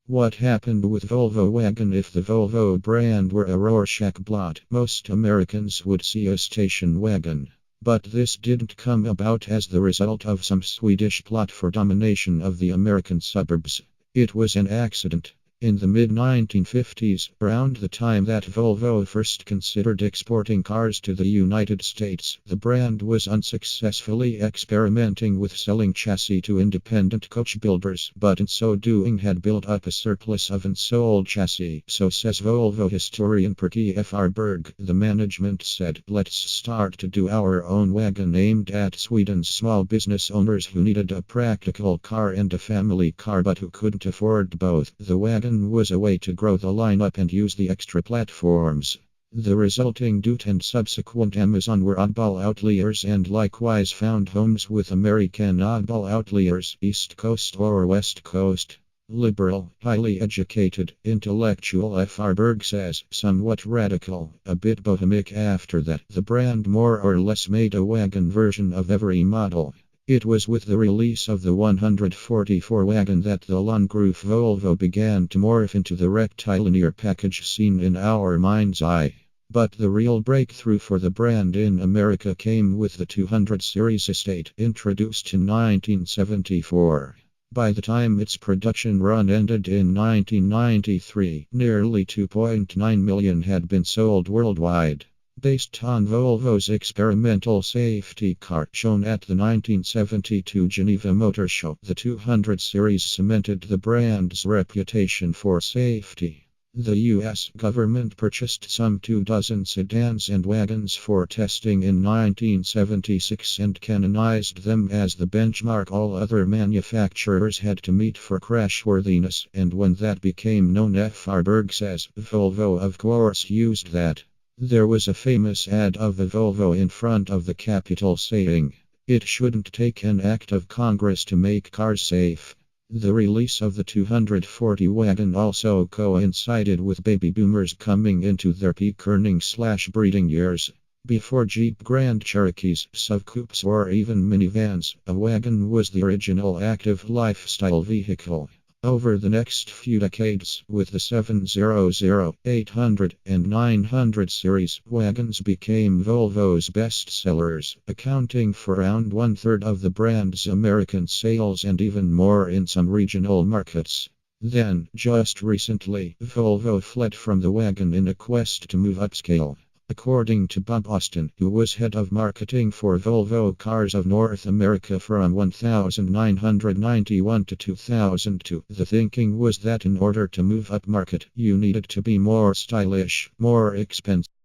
What happened with Volvo Wagon? If the Volvo brand were a Rorschach blot, most Americans would see a station wagon. But this didn't come about as the result of some Swedish plot for domination of the American suburbs. It was an accident. In the mid-1950s, around the time that Volvo first considered exporting cars to the United States, the brand was unsuccessfully experimenting with selling chassis to independent coach builders, but in so doing had built up a surplus of unsold chassis. So says Volvo historian Perky F. Arberg. The management said, "Let's start to do our own wagon aimed at Sweden's small business owners who needed a practical car and a family car but who couldn't afford both." The wagon was a way to grow the lineup and use the extra platforms. The resulting Doot and subsequent Amazon were oddball outliers and likewise found homes with American oddball outliers, East Coast or West Coast. Liberal, highly educated, intellectual F. Arberg says, somewhat radical, a bit bohemic after that. The brand more or less made a wagon version of every model. It was with the release of the 144 wagon that the long-roof Volvo began to morph into the rectilinear package seen in our mind's eye. But the real breakthrough for the brand in America came with the 200 series Estate, introduced in 1974. By the time its production run ended in 1993, nearly 2.9 million had been sold worldwide. Based on Volvo's experimental safety car shown at the 1972 Geneva Motor Show, the 200 series cemented the brand's reputation for safety. The U.S. government purchased some 24 sedans and wagons for testing in 1976 and canonized them as the benchmark all other manufacturers had to meet for crashworthiness, and when that became known, F. Arberg says, Volvo of course used that. There was a famous ad of a Volvo in front of the Capitol saying, "It shouldn't take an act of Congress to make cars safe." The release of the 240 wagon also coincided with baby boomers coming into their peak earning/breeding years. Before Jeep Grand Cherokees, sub-coupes or even minivans, a wagon was the original active lifestyle vehicle. Over the next few decades, with the 700, 800, and 900 series, wagons became Volvo's best sellers, accounting for around one-third of the brand's American sales and even more in some regional markets. Then, just recently, Volvo fled from the wagon in a quest to move upscale. According to Bob Austin, who was head of marketing for Volvo Cars of North America from 1991 to 2002, the thinking was that in order to move upmarket, you needed to be more stylish, more expensive.